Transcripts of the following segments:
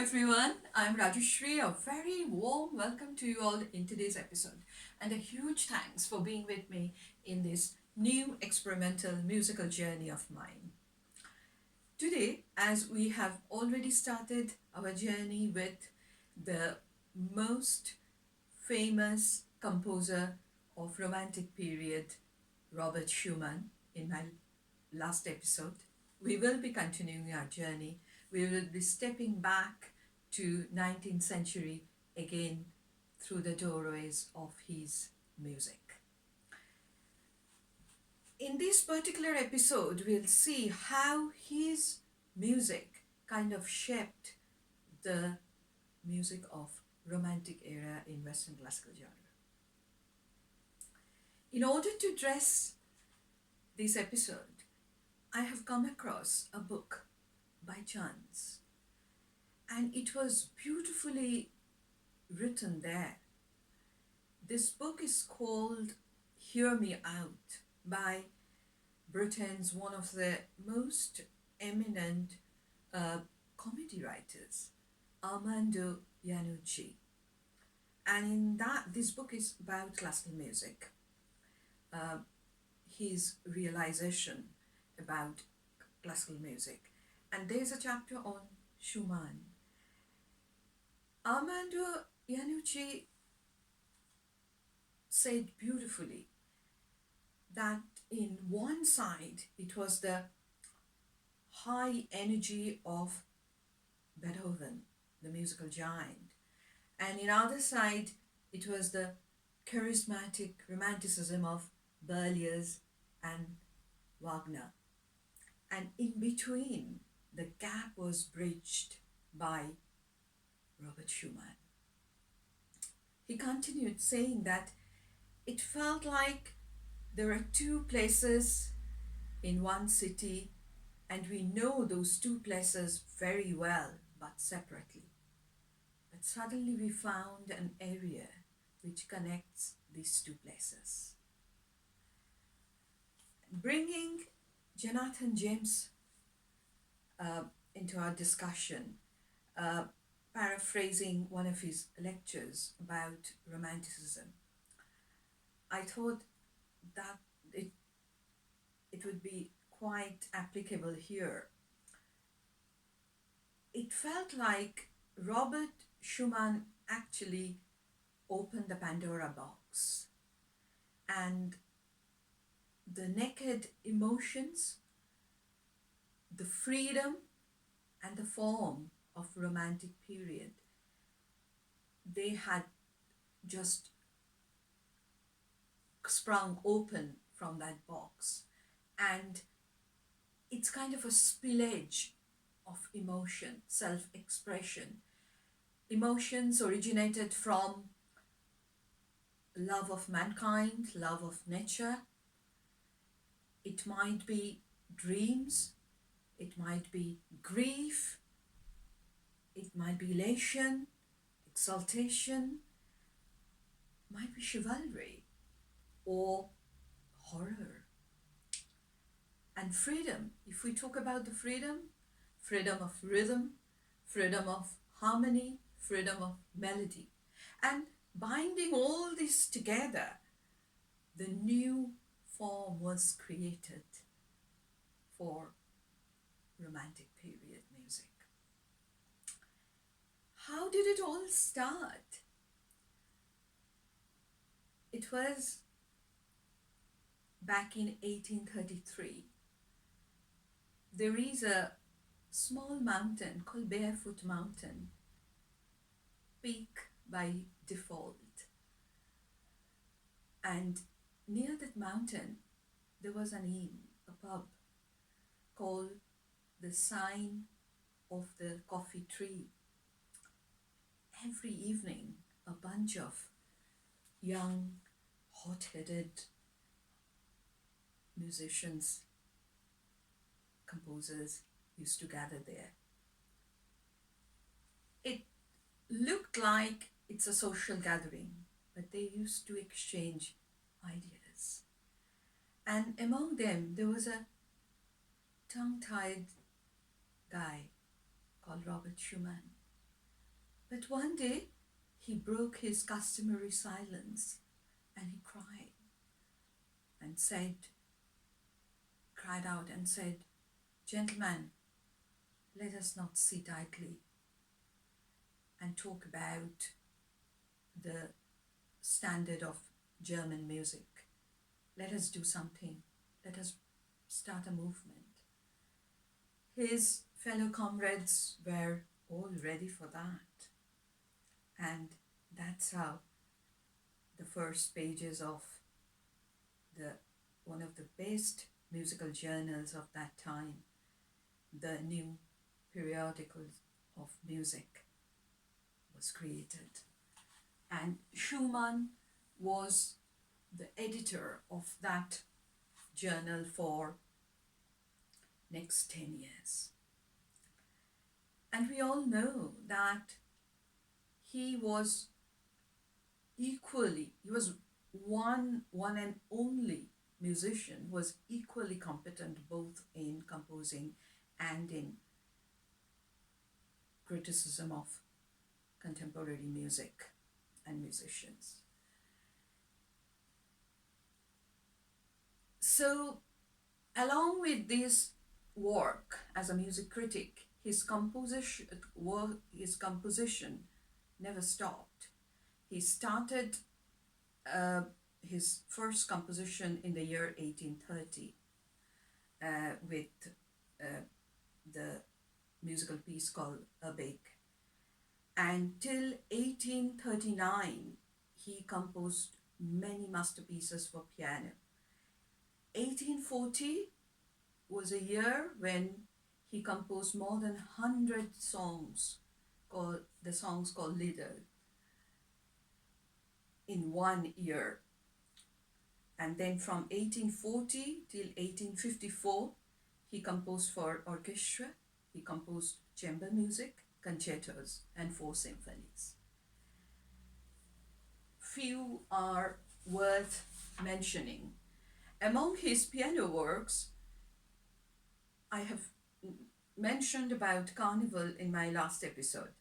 everyone, I'm Rajeshri. A very warm welcome to you all in today's episode, and a huge thanks for being with me in this new experimental musical journey of mine. Today, as we have already started our journey with the most famous composer of Romantic period, Robert Schumann, in my last episode, we will be continuing our journey. We will be stepping back to 19th century again through the doorways of his music. In this particular episode, we'll see how his music kind of shaped the music of Romantic era in Western classical genre. In order to dress this episode, I have come across a book by chance, and it was beautifully written there. This book is called Hear Me Out by Britain's one of the most eminent comedy writers, Armando Iannucci. And in this book is about classical music, his realization about classical music. And there's a chapter on Schumann. Armando Iannucci said beautifully that in one side it was the high energy of Beethoven, the musical giant, and in other side it was the charismatic romanticism of Berlioz and Wagner. And in between, the gap was bridged by Robert Schumann. He continued saying that it felt like there are two places in one city, and we know those two places very well, but separately. But suddenly we found an area which connects these two places. Bringing Jonathan James into our discussion, paraphrasing one of his lectures about Romanticism, I thought that it would be quite applicable here. It felt like Robert Schumann actually opened the Pandora box, and the naked emotions, the freedom and the form of Romantic period, they had just sprung open from that box, and it's kind of a spillage of emotion, self-expression. Emotions originated from love of mankind, love of nature. It might be dreams, it might be grief, it might be elation, exaltation, might be chivalry or horror. And freedom, if we talk about the freedom of rhythm, freedom of harmony, freedom of melody, and binding all this together, the new form was created for Romantic period music. How did it all start? It was back in 1833. There is a small mountain called Barefoot Mountain, peak by default. And near that mountain, there was an inn, a pub, called the Sign of the Coffee Tree. Every evening, a bunch of young, hot-headed musicians, composers used to gather there. It looked like it's a social gathering, but they used to exchange ideas. And among them, there was a tongue-tied guy called Robert Schumann. But one day he broke his customary silence and he and said, cried out and said, "Gentlemen, let us not sit idly and talk about the standard of German music. Let us do something. Let us start a movement." His fellow comrades were all ready for that. And that's how the first pages of one of the best musical journals of that time, the New Periodical of Music, was created. And Schumann was the editor of that journal for next 10 years. And we all know that he was one and only musician who was equally competent both in composing and in criticism of contemporary music and musicians. So, along with this work as a music critic, his composition never stopped. He started his first composition in the year 1830 with the musical piece called Abeg. And till 1839, he composed many masterpieces for piano. 1840 was a year when he composed more than 100 songs, called Lieder, in 1 year. And then from 1840 till 1854, he composed for orchestra, he composed chamber music, concertos, and 4 symphonies. Few are worth mentioning. Among his piano works, I have mentioned about Carnival in my last episode.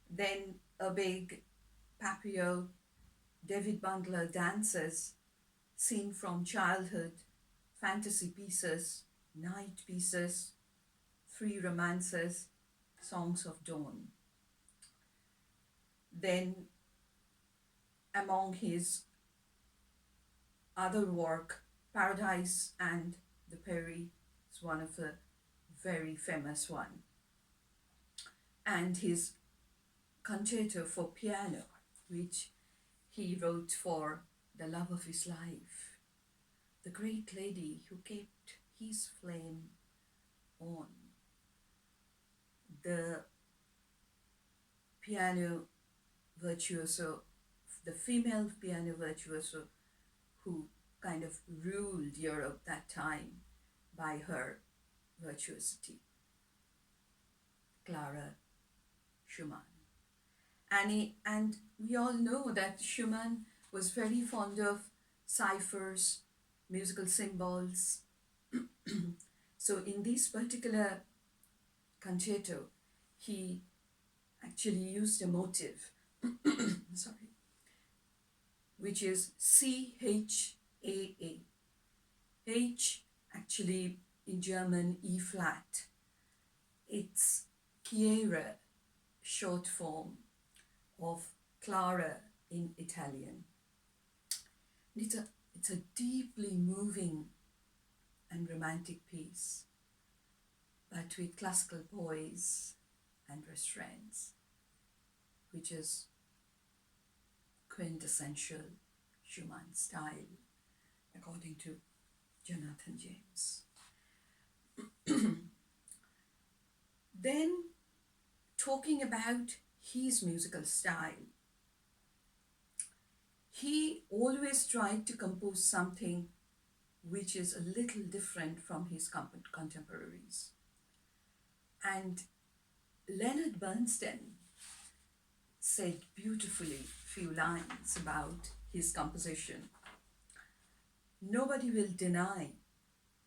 Then Abeg, Papillon, David Bundler dances, Scene from Childhood, fantasy pieces, night pieces, 3 romances, Songs of Dawn. Then among his other work, Paradise and the Peri is one of the very famous one. And his concerto for piano, which he wrote for the love of his life, the great lady who kept his flame on, the piano virtuoso, the female piano virtuoso who kind of ruled Europe that time by her virtuosity, Clara Schumann. And we all know that Schumann was very fond of ciphers, musical symbols. So in this particular concerto, he actually used a motive, sorry, which is C-H-A-A. H actually in German E flat. It's Chiara, short form of Clara in Italian. It's a deeply moving and romantic piece, but with classical poise and restraints, which is quintessential Schumann style, according to Jonathan James. Then, talking about his musical style, he always tried to compose something which is a little different from his contemporaries. And Leonard Bernstein said beautifully few lines about his composition. Nobody will deny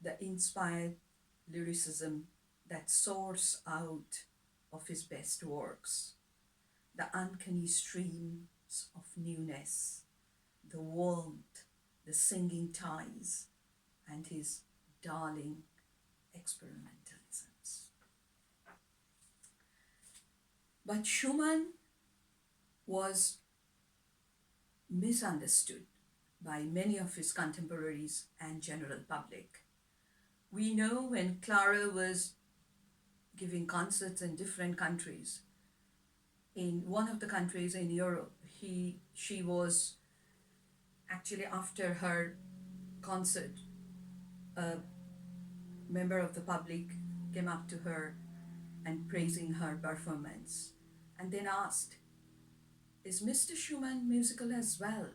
the inspired lyricism that soars out of his best works. the uncanny streams of newness, the warmth, the singing ties, and his darling experimentalisms. But Schumann was misunderstood by many of his contemporaries and general public. We know when Clara was giving concerts in different countries, in one of the countries in Europe, she was actually, after her concert, a member of the public came up to her and praising her performance, and then asked, "Is Mr. Schumann musical as well?"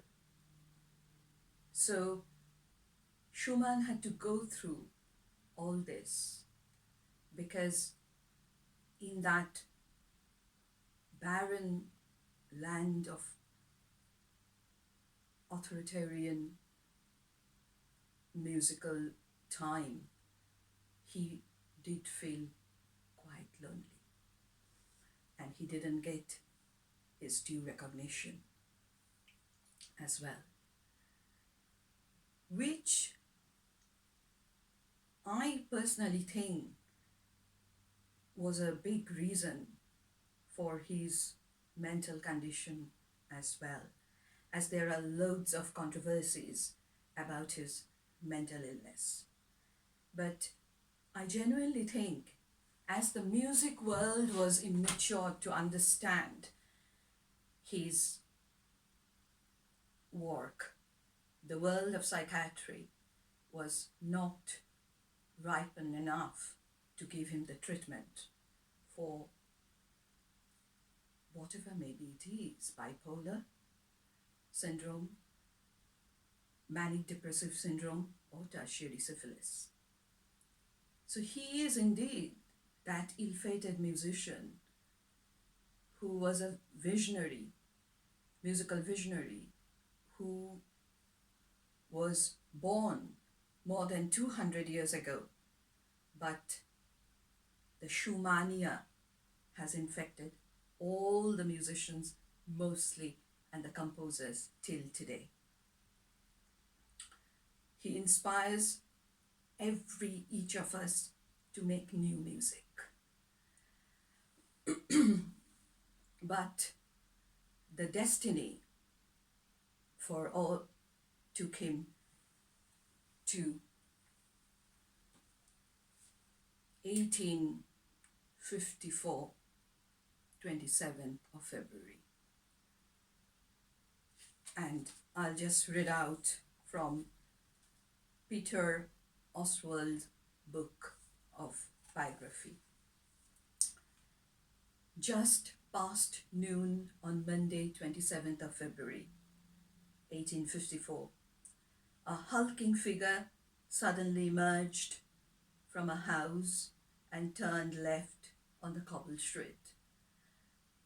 So Schumann had to go through all this because in that barren land of authoritarian musical time, he did feel quite lonely, and he didn't get his due recognition as well, which I personally think was a big reason for his mental condition as well, as there are loads of controversies about his mental illness. But I genuinely think, as the music world was immature to understand his work, the world of psychiatry was not ripened enough to give him the treatment for whatever maybe it is, bipolar syndrome, manic depressive syndrome, or tertiary syphilis. So he is indeed that ill-fated musician who was a visionary, musical visionary, who was born more than 200 years ago, but the Schumania has infected all the musicians mostly and the composers till today. He inspires each of us to make new music. But the destiny for all took him to 1854, 27th of February. And I'll just read out from Peter Oswald's book of biography. Just past noon on Monday, 27th of February, 1854, a hulking figure suddenly emerged from a house and turned left on the cobbled street.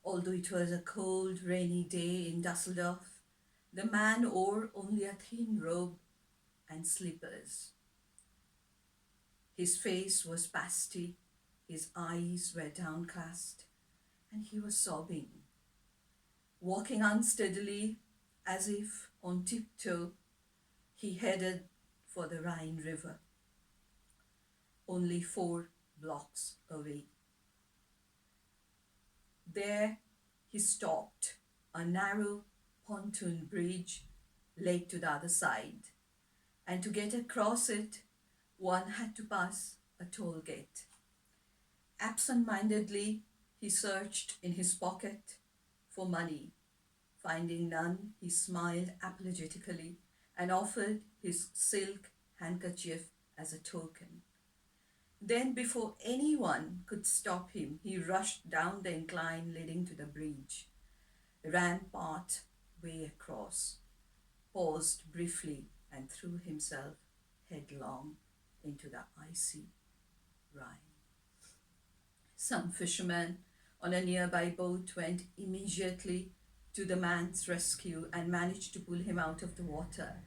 Although it was a cold, rainy day in Dusseldorf, the man wore only a thin robe and slippers. His face was pasty, his eyes were downcast, and he was sobbing. Walking unsteadily, as if on tiptoe, he headed for the Rhine River, only 4 blocks away. There he stopped. A narrow pontoon bridge led to the other side, and to get across it, one had to pass a toll gate. Absent-mindedly, he searched in his pocket for money. Finding none, he smiled apologetically and offered his silk handkerchief as a token. Then, before anyone could stop him, he rushed down the incline leading to the bridge, ran part way across, paused briefly, and threw himself headlong into the icy Rhine. Some fishermen on a nearby boat went immediately to the man's rescue and managed to pull him out of the water,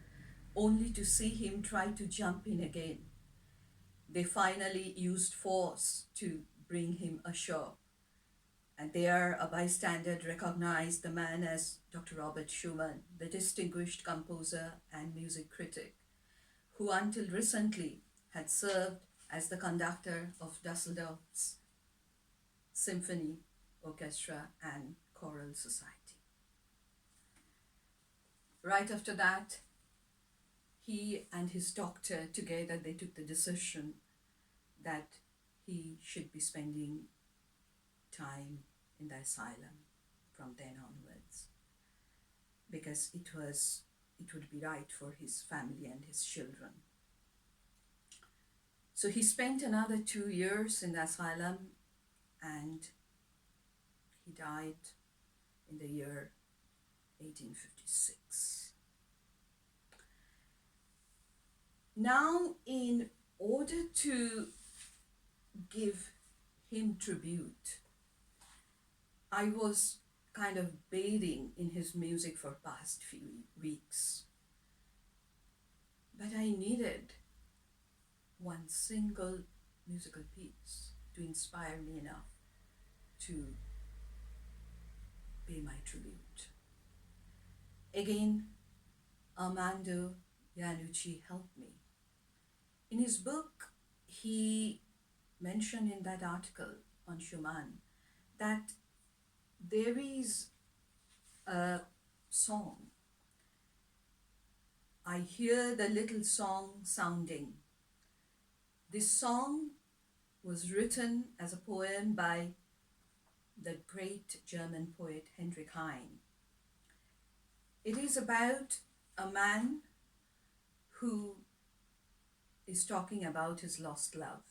only to see him try to jump in again. They finally used force to bring him ashore. And there, a bystander recognized the man as Dr. Robert Schumann, the distinguished composer and music critic, who until recently had served as the conductor of Dusseldorf's symphony, orchestra, and choral society. Right after that, he and his doctor together, they took the decision that he should be spending time in the asylum from then onwards, because it would be right for his family and his children. So he spent another 2 years in the asylum, and he died in the year 1856. Now, in order to give him tribute, I was kind of bathing in his music for past few weeks. But I needed one single musical piece to inspire me enough to pay my tribute. Again, Armando Iannucci helped me. In his book, he mentioned in that article on Schumann that there is a song. I hear the little song sounding. This song was written as a poem by the great German poet Heinrich Heine. It is about a man who is talking about his lost love.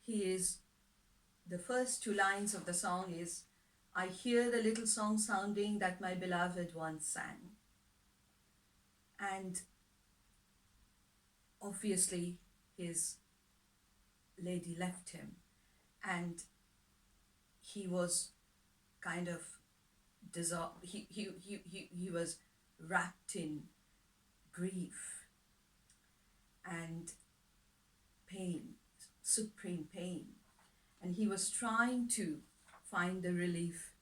The first two lines of the song is, I hear the little song sounding that my beloved once sang. And obviously his lady left him, and he was kind of dissolved. He was wrapped in grief and pain, supreme pain. And he was trying to find the relief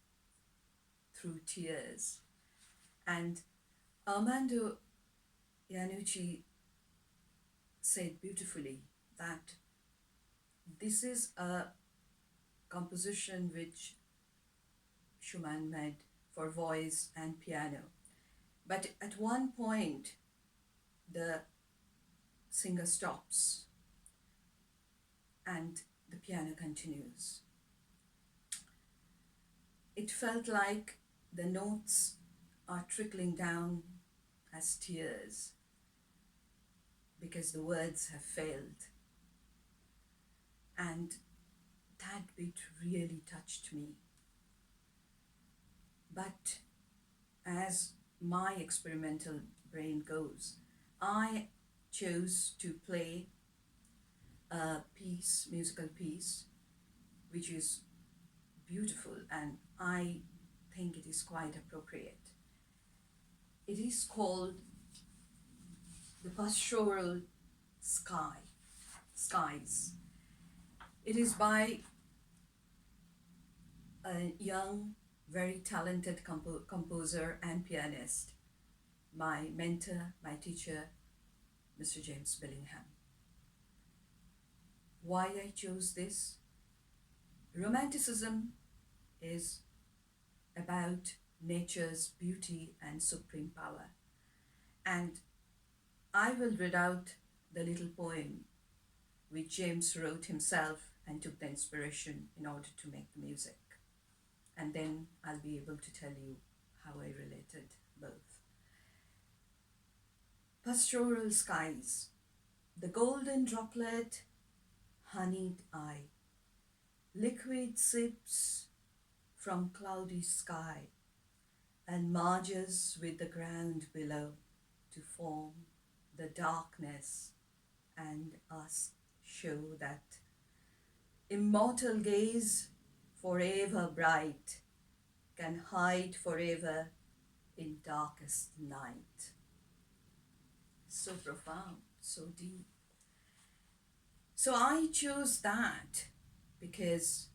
through tears. And Armando Iannucci said beautifully that this is a composition which Schumann made for voice and piano. But at one point, the singer stops and the piano continues. It felt like the notes are trickling down as tears because the words have failed. And that bit really touched me. But as my experimental brain goes, I chose to play a musical piece, which is beautiful, and I think it is quite appropriate. It is called The Pastoral Skies. It is by a young, very talented composer and pianist, my mentor, my teacher, Mr. James Billingham. Why I chose this? Romanticism is about nature's beauty and supreme power. And I will read out the little poem which James wrote himself and took the inspiration in order to make the music. And then I'll be able to tell you how I related both. Pastoral skies, the golden droplet, honeyed eye, liquid sips from cloudy sky, and merges with the ground below to form the darkness and us show that immortal gaze, forever bright, can hide forever in darkest night. So profound, so deep. So I chose that because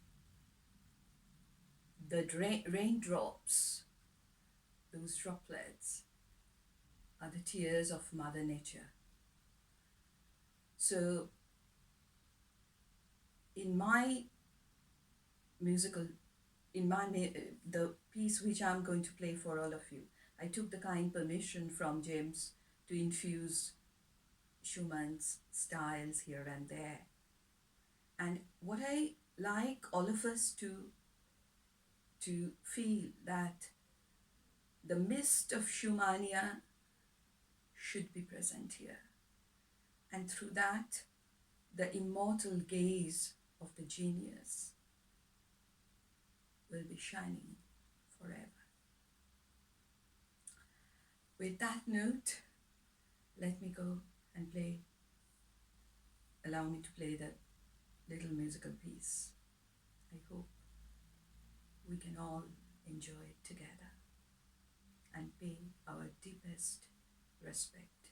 the raindrops, those droplets, are the tears of Mother Nature. So in my musical, the piece which I'm going to play for all of you, I took the kind permission from James to infuse Schumann's styles here and there. And what I like all of us to feel that the mist of Schumannia should be present here. And through that, the immortal gaze of the genius will be shining forever. With that note, let me go and allow me to play the little musical piece. I hope we can all enjoy it together and pay our deepest respect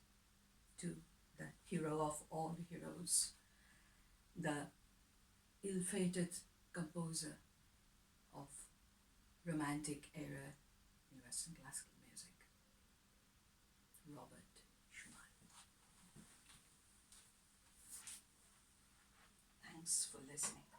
to the hero of all heroes, the ill-fated composer of Romantic era in Western classical music, Robert Schumann. Thanks for listening.